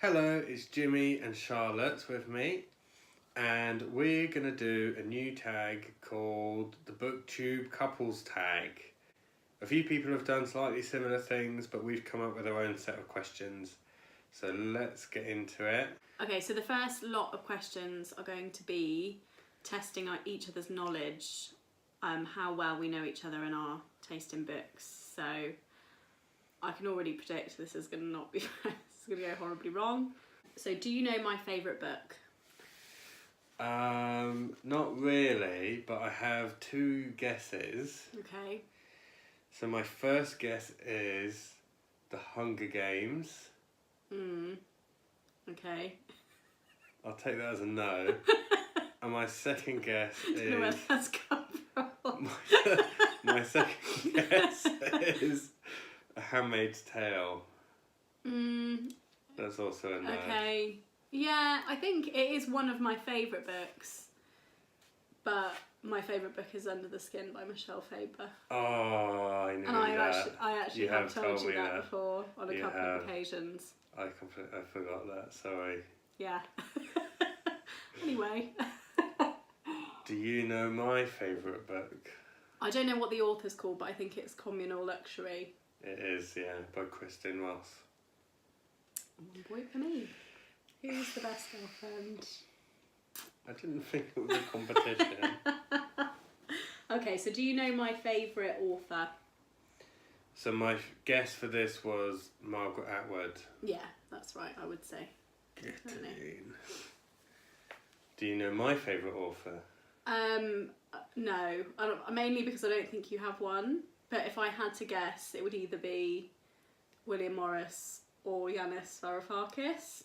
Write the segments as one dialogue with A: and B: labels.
A: Hello, it's Jimmy and Charlotte with me, and we're going to do a new tag called the Booktube Couples Tag. A few people have done slightly similar things, but we've come up with our own set of questions. So let's get into it.
B: Okay, so the first lot of questions are going to be testing each other's knowledge, how well we know each other and our taste in books. So I can already predict this is going to not be, this is going to go horribly wrong. So do you know my favourite book?
A: Not really, but I have two guesses.
B: Okay.
A: So my first guess is The Hunger Games.
B: Okay.
A: I'll take that as a no. And my second guess
B: I don't know where
A: is...
B: that's come from.
A: My second guess is A Handmaid's Tale. That's also a no.
B: Okay. Yeah, I think it is one of my favourite books, but my favourite book is Under the Skin by Michelle Faber.
A: Oh, I knew
B: And
A: that.
B: I actually have told you that before on a couple of occasions.
A: I forgot that, sorry.
B: Yeah. Anyway.
A: Do you know my favourite book?
B: I don't know what the author's called, but I think it's Communal Luxury.
A: It is, yeah, by Kristen Ross.
B: 1 point for me. Who's the best girlfriend?
A: I didn't think it was a competition.
B: Okay, so do you know my favourite author?
A: So my guess for this was Margaret Atwood.
B: Yeah, that's right, I would say.
A: Get in. Do you know my favourite author?
B: No, I don't, mainly because I don't think you have one. But if I had to guess, it would either be William Morris or Yanis Varoufakis.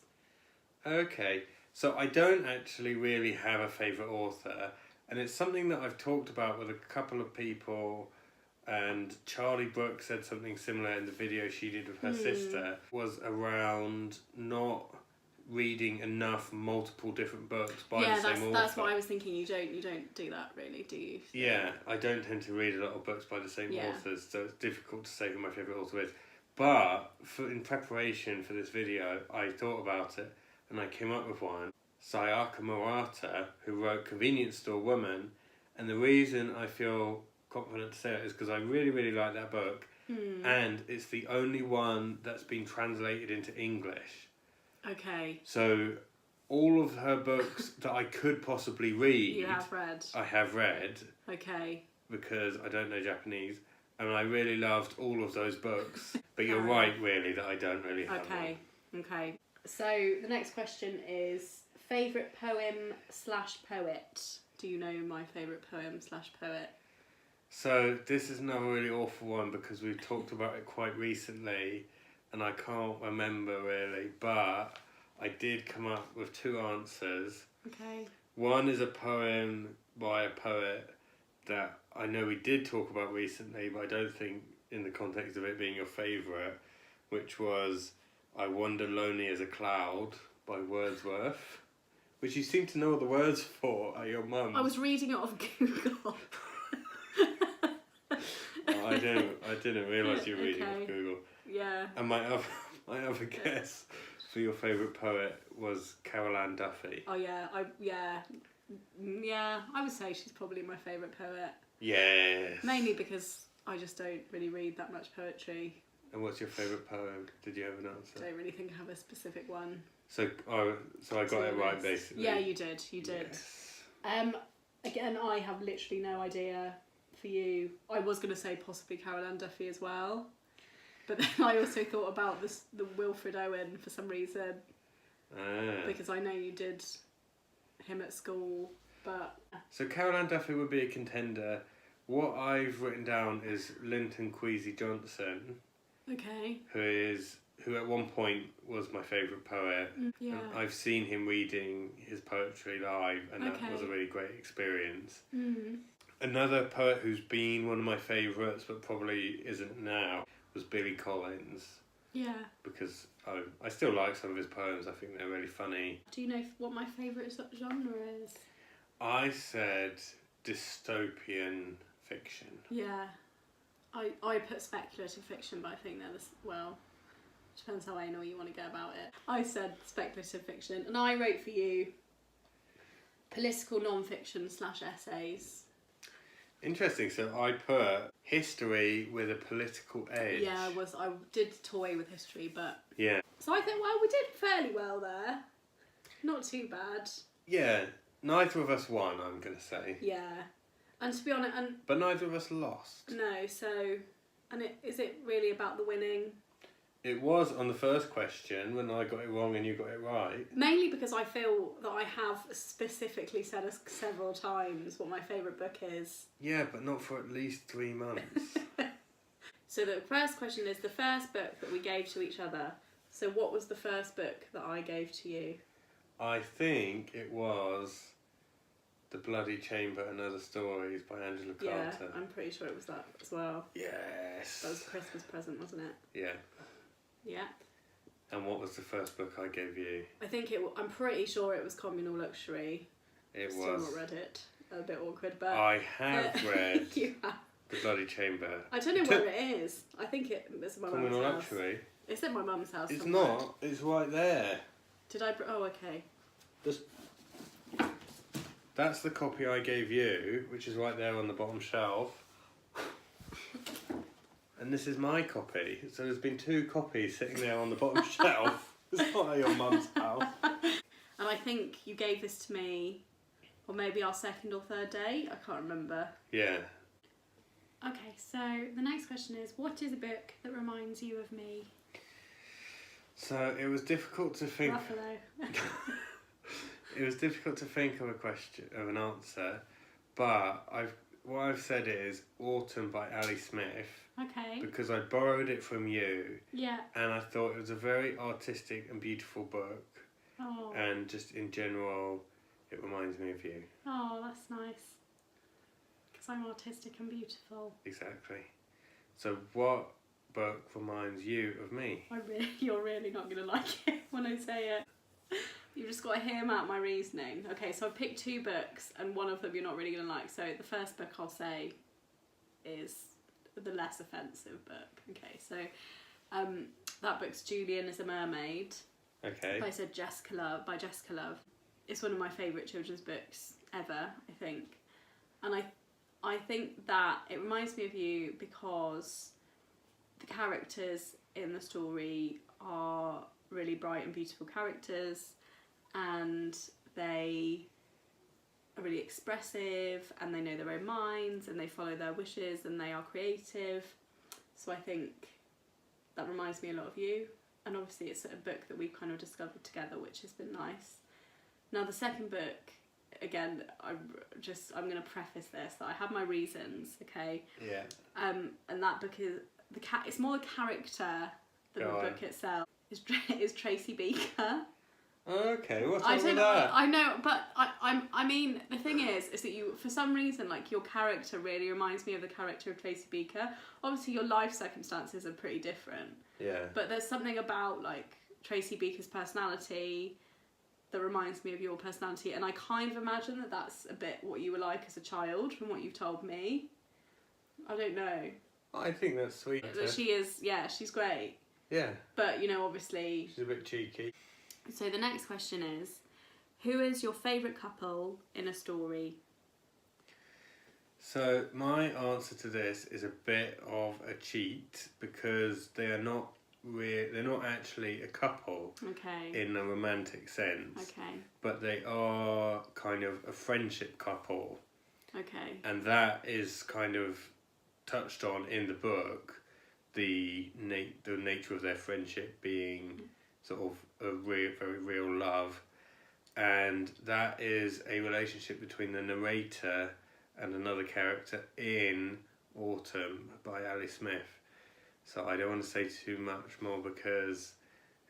A: Okay, so I don't actually really have a favourite author, and it's something that I've talked about with a couple of people, and Charlie Brooks said something similar in the video she did with her sister, was around not reading enough multiple different books by the same author. Yeah,
B: that's what I was thinking. You don't do that really, do you?
A: Yeah, I don't tend to read a lot of books by the same authors, so it's difficult to say who my favourite author is. But in preparation for this video, I thought about it and I came up with one. Sayaka Murata, who wrote Convenience Store Woman, and the reason I feel confident to say it is because I really, really like that book, and it's the only one that's been translated into English.
B: Okay.
A: So all of her books that I could possibly read...
B: You have read.
A: I have read.
B: Okay. Because
A: I don't know Japanese. And I really loved all of those books. But you're right, really, that I don't really have one.
B: Okay. So the next question is favourite poem/poet. Do you know my favourite poem/poet?
A: So this is another really awful one because we've talked about it quite recently and I can't remember really, but I did come up with two answers.
B: Okay.
A: One is a poem by a poet that I know we did talk about recently, but I don't think in the context of it being your favourite, which was I Wander Lonely as a Cloud by Wordsworth, which you seem to know all the words for at your mum's.
B: I was reading it off Google.
A: I didn't realise you were reading off Google.
B: Yeah.
A: And my other guess for your favourite poet was Carol Ann Duffy.
B: Oh yeah, I would say she's probably my favourite poet.
A: Yes.
B: Mainly because I just don't really read that much poetry.
A: And what's your favourite poem? Did you have an answer?
B: I don't really think I have a specific one.
A: So I got it right basically.
B: Yeah, you did. Yes. Again, I have literally no idea for you. I was going to say possibly Carol Ann Duffy as well. But then I also thought about the Wilfred Owen for some reason. Because I know you did him at school, but...
A: So Carol Ann Duffy would be a contender. What I've written down is Linton Kwesi Johnson.
B: Okay.
A: Who at one point was my favourite poet.
B: Yeah.
A: And I've seen him reading his poetry live and that was a really great experience. Another poet who's been one of my favourites but probably isn't now was Billy Collins.
B: Yeah.
A: Because I still like some of his poems. I think they're really funny.
B: Do you know what my favourite genre is?
A: I said dystopian fiction.
B: Yeah. I put speculative fiction, but I think they're Depends how anal you want to get about it. I said speculative fiction, and I wrote for you political non-fiction / essays.
A: Interesting. So I put history with a political edge.
B: Yeah, I did toy with history, but
A: yeah.
B: So I think, well, we did fairly well there. Not too bad.
A: Yeah, neither of us won, I'm gonna say.
B: Yeah, and to be honest,
A: but neither of us lost.
B: No, so, and is it really about the winning?
A: It was on the first question when I got it wrong and you got it right.
B: Mainly because I feel that I have specifically said several times what my favourite book is.
A: Yeah, but not for at least 3 months.
B: So the first question is the first book that we gave to each other. So what was the first book that I gave to you?
A: I think it was The Bloody Chamber and Other Stories by Angela Carter.
B: Yeah, I'm pretty sure it was that as well.
A: Yes.
B: That was a Christmas present, wasn't it?
A: Yeah.
B: Yeah.
A: And what was the first book I gave you?
B: I'm pretty sure it was Communal Luxury.
A: It
B: Still
A: was.
B: not read it. A bit awkward, but...
A: I have read
B: You have.
A: The Bloody Chamber.
B: I don't know where it is. I think it's at my mum's
A: Communal
B: house.
A: Luxury?
B: It's at my mum's house.
A: It's
B: somewhere.
A: not. It's right there.
B: Did I... Oh, okay.
A: That's the copy I gave you, which is right there on the bottom shelf. And this is my copy. So there's been 2 copies sitting there on the bottom shelf. It's not at your mum's house.
B: And I think you gave this to me, or maybe our second or third date. I can't remember.
A: Yeah.
B: Okay, so the next question is, what is a book that reminds you of me?
A: So it was difficult to think...
B: Buffalo.
A: It was difficult to think of an answer, but what I've said is Autumn by Ali Smith.
B: Okay.
A: Because I borrowed it from you.
B: Yeah.
A: And I thought it was a very artistic and beautiful book.
B: Oh.
A: And just in general, it reminds me of you.
B: Oh, that's nice. Because I'm artistic and beautiful.
A: Exactly. So what book reminds you of me?
B: You're really not going to like it when I say it. You've just got to hear out my reasoning. Okay, so I've picked 2 books and one of them you're not really going to like. So the first book I'll say is the less offensive book. Okay, so that book's Julian is a Mermaid.
A: Okay.
B: By Jessica Love. It's one of my favourite children's books ever, I think. And I think that it reminds me of you because the characters in the story are really bright and beautiful characters, and they are really expressive, and they know their own minds, and they follow their wishes, and they are creative. So I think that reminds me a lot of you, and obviously it's a book that we've kind of discovered together, which has been nice. Now the second book, again, I'm going to preface this that I have my reasons, okay?
A: Yeah.
B: And that book is it's more the character than the book itself. Is Tracy Beaker.
A: Okay, what's up with that?
B: I know, but I mean, the thing is that you, for some reason, like, your character really reminds me of the character of Tracy Beaker. Obviously, your life circumstances are pretty different.
A: Yeah.
B: But there's something about, like, Tracy Beaker's personality that reminds me of your personality, and I kind of imagine that that's a bit what you were like as a child from what you've told me. I don't know.
A: I think that's sweet.
B: She is, yeah, she's great.
A: Yeah.
B: But, you know, obviously...
A: She's a bit cheeky.
B: So the next question is, who is your favourite couple in a story?
A: So my answer to this is a bit of a cheat because they're not actually a couple in a romantic sense.
B: Okay.
A: But they are kind of a friendship couple.
B: Okay.
A: And that is kind of touched on in the book, the nature of their friendship being sort of a very real love, and that is a relationship between the narrator and another character in Autumn by Ali Smith. So I don't want to say too much more because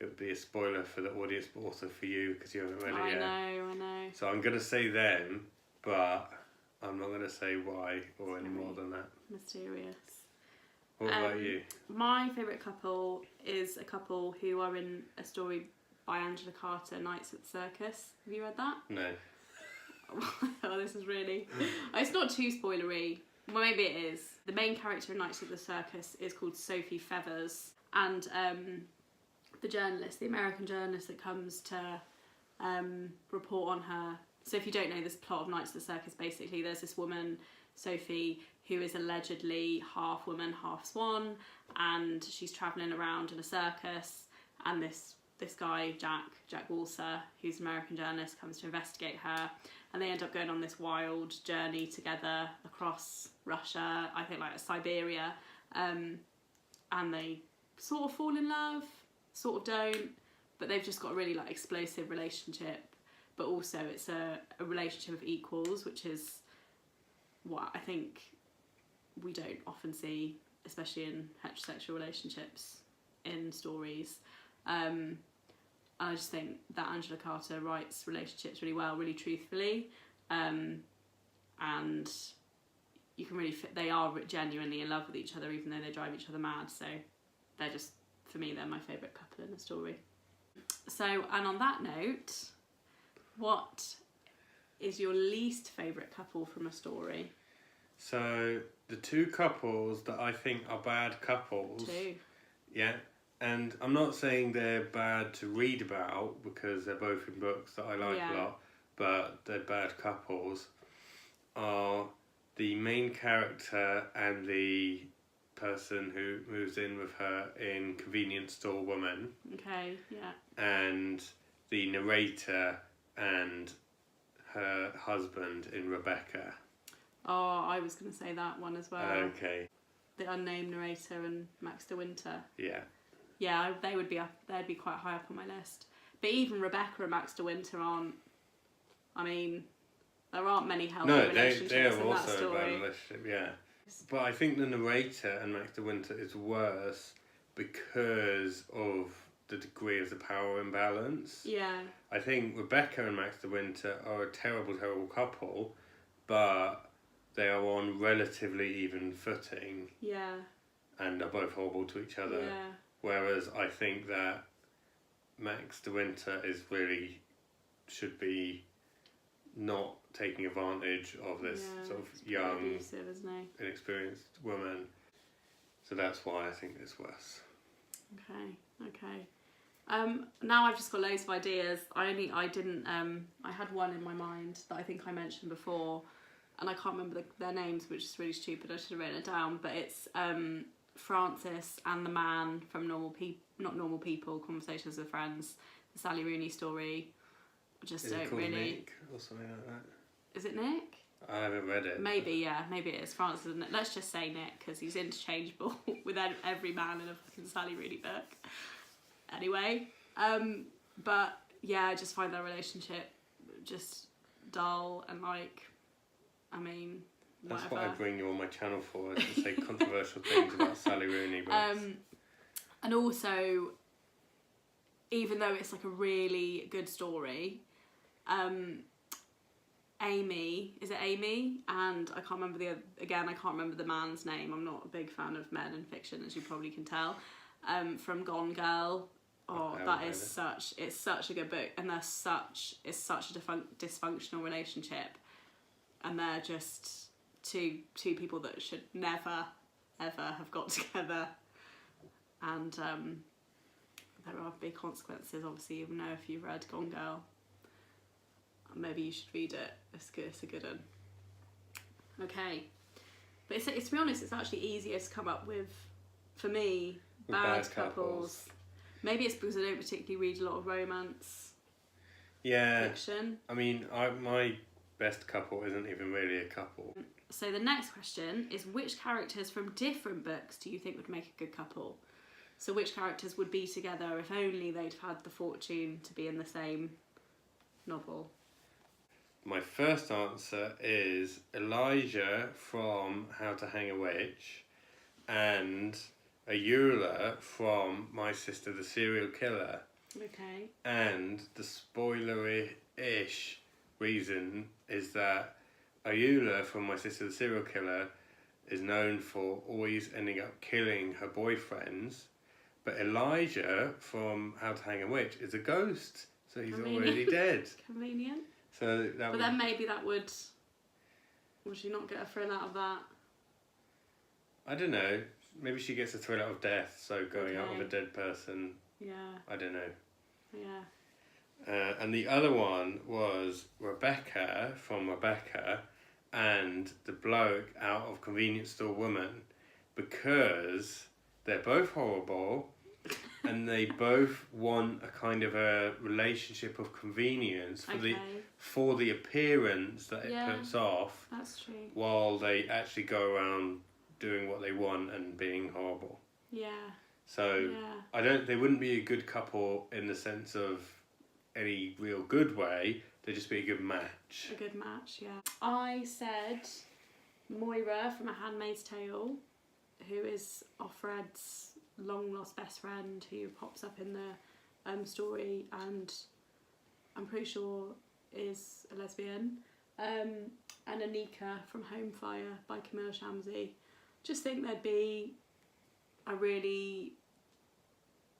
A: it would be a spoiler for the audience, but also for you because you haven't read it yet.
B: I know.
A: So I'm going to say them, but I'm not going to say why or any more than that.
B: Mysterious.
A: What about you?
B: My favourite couple is a couple who are in a story by Angela Carter, Nights at the Circus. Have you read that?
A: No.
B: Oh, this is really... It's not too spoilery. Well, maybe it is. The main character in Nights at the Circus is called Sophie Feathers, and the journalist, the American journalist that comes to report on her. So if you don't know this plot of Nights of the Circus, basically there's this woman, Sophie, who is allegedly half woman, half swan, and she's travelling around in a circus, and this guy, Jack Walser, who's an American journalist, comes to investigate her, and they end up going on this wild journey together across Russia, I think like Siberia, and they sort of fall in love, sort of don't, but they've just got a really like explosive relationship, but also it's a relationship of equals, which is what I think we don't often see, especially in heterosexual relationships in stories. I just think that Angela Carter writes relationships really well, really truthfully, and you can really they are genuinely in love with each other, even though they drive each other mad. So they're just, for me, they're my favourite couple in the story. So, and on that note, what is your least favourite couple from a story?
A: So the two couples that I think are bad couples.
B: Two.
A: Yeah. And I'm not saying they're bad to read about, because they're both in books that I like a lot, but they're bad couples, are the main character and the person who moves in with her in Convenience Store Woman.
B: Okay, yeah.
A: And the narrator and her husband in Rebecca.
B: Oh, I was going to say that one as well.
A: Okay.
B: The unnamed narrator and Max de Winter.
A: Yeah.
B: Yeah, they'd be quite high up on my list. But even Rebecca and Max de Winter aren't, I mean, there aren't many healthy relationships
A: they are
B: in
A: also
B: that story.
A: a bad relationship, yeah. But I think the narrator and Max de Winter is worse because of the degree of the power imbalance.
B: Yeah.
A: I think Rebecca and Max de Winter are a terrible, terrible couple, but they are on relatively even footing.
B: Yeah.
A: And are both horrible to each other.
B: Yeah.
A: Whereas I think that Max de Winter should be not taking advantage of this sort of young,
B: abusive, isn't he?
A: inexperienced woman. So that's why I think it's worse.
B: Okay. Now I've just got loads of ideas. I had one in my mind that I think I mentioned before, and I can't remember their names, which is really stupid. I should have written it down. But it's Francis and the man from Normal People, Conversations with Friends, the Sally Rooney story. Just
A: Is
B: don't
A: it called
B: really.
A: Nick or something like that?
B: Is it Nick?
A: I haven't read it.
B: Maybe it is Francis. And let's just say Nick, because he's interchangeable with every man in a fucking Sally Rooney book. Anyway, but yeah, I just find their relationship just dull and like, I mean,
A: that's
B: whatever.
A: what I bring you on my channel for, is to say controversial things about Sally Rooney books.
B: And also, even though it's like a really good story, Amy, is it Amy? And I can't remember I can't remember the man's name. I'm not a big fan of men in fiction, as you probably can tell. From Gone Girl. Oh, that is such a good book, and it's such a dysfunctional relationship, and they're just two people that should never ever have got together, and there are big consequences. Obviously, you know, if you've read Gone Girl, maybe you should read it. It's good. It's a good one. Okay, but it's to be honest, it's actually easier to come up with, for me, bad couples. Maybe it's because I don't particularly read a lot of romance fiction.
A: I mean, my best couple isn't even really a couple.
B: So the next question is, which characters from different books do you think would make a good couple? So which characters would be together if only they'd had the fortune to be in the same novel?
A: My first answer is Elijah from How to Hang a Witch and Ayula from My Sister the Serial Killer.
B: Okay.
A: And the spoilery-ish reason is that Ayula from My Sister the Serial Killer is known for always ending up killing her boyfriends, but Elijah from How to Hang a Witch is a ghost, so he's already dead.
B: Convenient.
A: So that
B: then maybe that would she not get a thrill out of that?
A: I don't know. Maybe she gets a thrill out of death, so going out with a dead person
B: Yeah.
A: I don't know.
B: Yeah.
A: And the other one was Rebecca from Rebecca and the bloke out of Convenience Store Woman, because they're both horrible and they both want a kind of a relationship of convenience for the appearance that it puts off.
B: That's true.
A: While they actually go around doing what they want and being horrible.
B: Yeah.
A: So they wouldn't be a good couple in the sense of any real good way. They'd just be a good match.
B: A good match, yeah. I said Moira from A Handmaid's Tale, who is Offred's long lost best friend who pops up in the story, and I'm pretty sure is a lesbian. And Anika from Home Fire by Camille Shamsi. Just think they'd be a really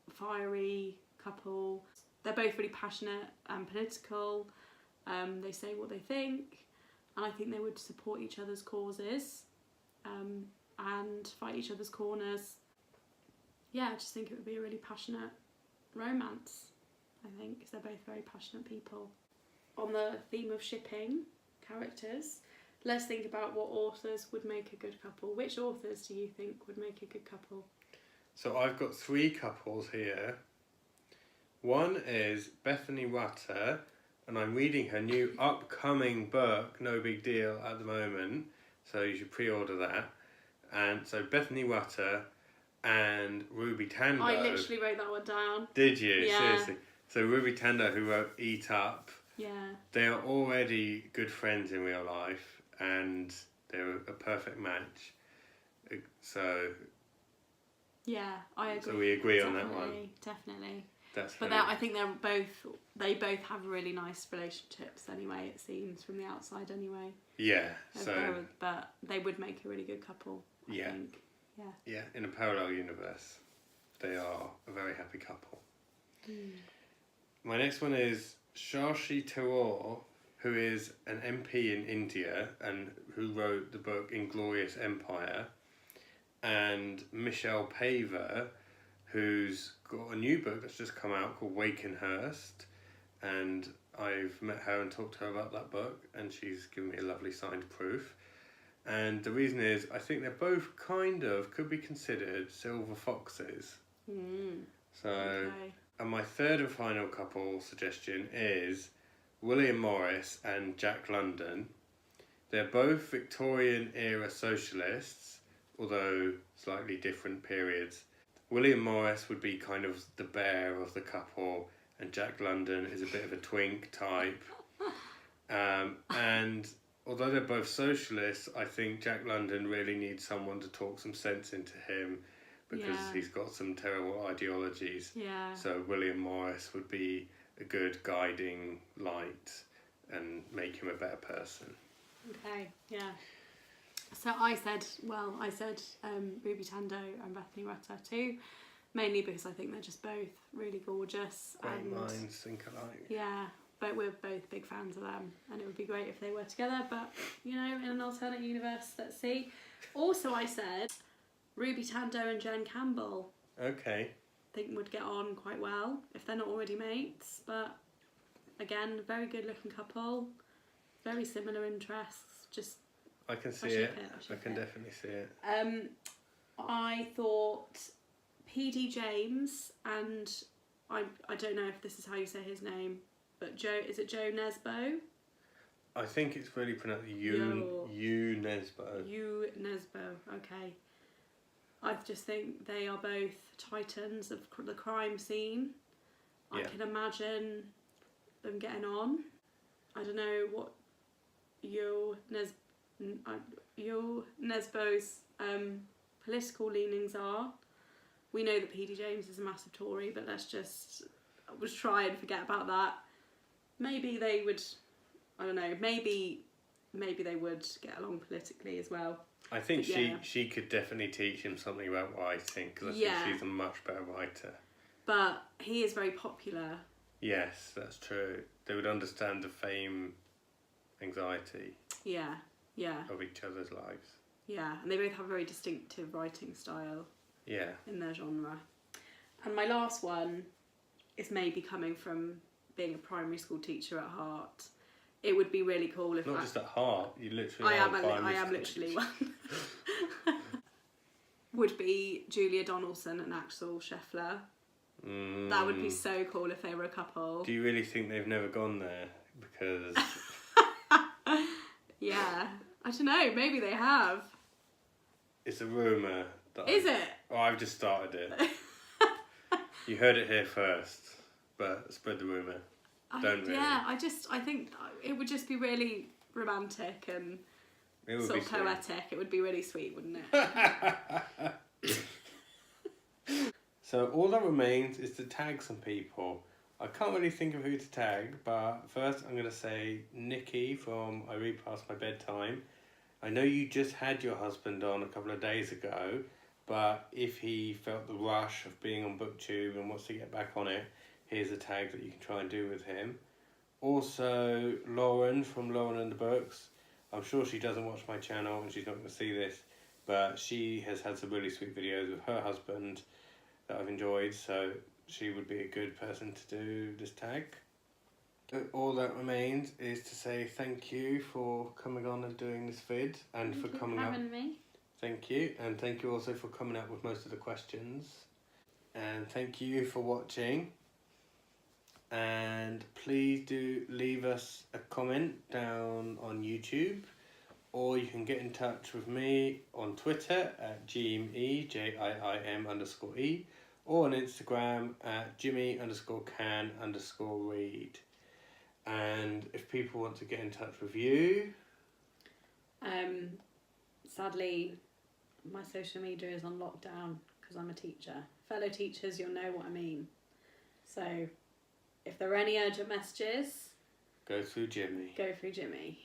B: fiery couple. They're both really passionate and political. They say what they think, and I think they would support each other's causes and fight each other's corners. Yeah, I just think it would be a really passionate romance, I think, because they're both very passionate people. On the theme of shipping characters, let's think about what authors would make a good couple. Which authors do you think would make a good couple?
A: So I've got 3 couples here. One is Bethany Rutter, and I'm reading her new upcoming book, No Big Deal, at the moment, so you should pre-order that. And so Bethany Rutter and Ruby Tando.
B: I literally wrote that one down.
A: Did you?
B: Yeah.
A: Seriously. So Ruby Tando, who wrote Eat Up, they are already good friends in real life, and they're a perfect match. So
B: yeah, I agree.
A: So we agree on that one.
B: Definitely.
A: But
B: I think they both have really nice relationships anyway, it seems, from the outside anyway.
A: Yeah.
B: But they would make a really good couple, I think. Yeah.
A: Yeah, in a parallel universe, they are a very happy couple. My next one is Shashi Tharoor, who is an MP in India and who wrote the book Inglorious Empire, and Michelle Paver, who's got a new book that's just come out called Wakenhurst, and I've met her and talked to her about that book, and she's given me a lovely signed proof. And the reason is, I think they're both kind of could be considered silver foxes. And my third and final couple suggestion is William Morris and Jack London. They're both Victorian era socialists, although slightly different periods. William Morris would be kind of the bear of the couple, and Jack London is a bit of a twink type. And although they're both socialists, I think Jack London really needs someone to talk some sense into him, because he's got some terrible ideologies.
B: Yeah.
A: So William Morris would be a good guiding light and make him a better person.
B: Okay, yeah. So I said Ruby Tando and Bethany Rutter too, mainly because I think they're just both really gorgeous.
A: Great minds think alike.
B: Yeah, but we're both big fans of them, and it would be great if they were together, but, in an alternate universe, let's see. Also, I said Ruby Tando and Jen Campbell.
A: Okay.
B: I think would get on quite well, if they're not already mates, but again, very good looking couple, very similar interests, just...
A: I can see it. I can definitely see it.
B: I thought P.D. James and I don't know if this is how you say his name, but is it Joe Nesbo?
A: I think it's really pronounced You Nesbo.
B: You Nesbo, okay. I just think they are both titans of the crime scene. I can imagine them getting on. I don't know what Nesbo's political leanings are. We know that P.D. James is a massive Tory, but we'll try and forget about that. Maybe they would, I don't know, maybe they would get along politically as well.
A: I think she could definitely teach him something about writing, because I think she's a much better writer.
B: But he is very popular.
A: Yes, that's true. They would understand the fame anxiety of each other's lives.
B: Yeah, and they both have a very distinctive writing style in their genre. And my last one is maybe coming from being a primary school teacher at heart. It would be really cool if
A: Not just at heart, you literally
B: I
A: are
B: am literally one. Would be Julia Donaldson and Axel Scheffler. That would be so cool if they were a couple.
A: Do you really think they've never gone there? Because...
B: Yeah. I don't know, maybe they have.
A: It's a rumour.
B: Is it?
A: Oh, I've just started it. You heard it here first, but spread the rumour. Don't really.
B: Yeah, I think it would just be really romantic and sort of poetic. It would be really sweet, wouldn't it?
A: So all that remains is to tag some people. I can't really think of who to tag, but first I'm going to say Nikki from I Read Past My Bedtime. I know you just had your husband on a couple of days ago, but if he felt the rush of being on Booktube and wants to get back on it, here's a tag that you can try and do with him. Also, Lauren from Lauren and the Books. I'm sure she doesn't watch my channel and she's not going to see this, but she has had some really sweet videos with her husband that I've enjoyed, so she would be a good person to do this tag. All that remains is to say thank you for coming on and doing this vid and for coming up.
B: Having me.
A: Thank you, and thank you also for coming up with most of the questions. And thank you for watching. And please do leave us a comment down on YouTube, or you can get in touch with me on Twitter at JIM_E, or on Instagram at Jimmy_can_read. And if people want to get in touch with you,
B: sadly, my social media is on lockdown because I'm a teacher. Fellow teachers, you'll know what I mean. So, if there are any urgent messages,
A: go through Jimmy.
B: Go through Jimmy.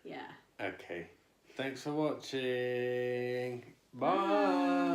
B: Yeah.
A: Okay. Thanks for watching. Bye.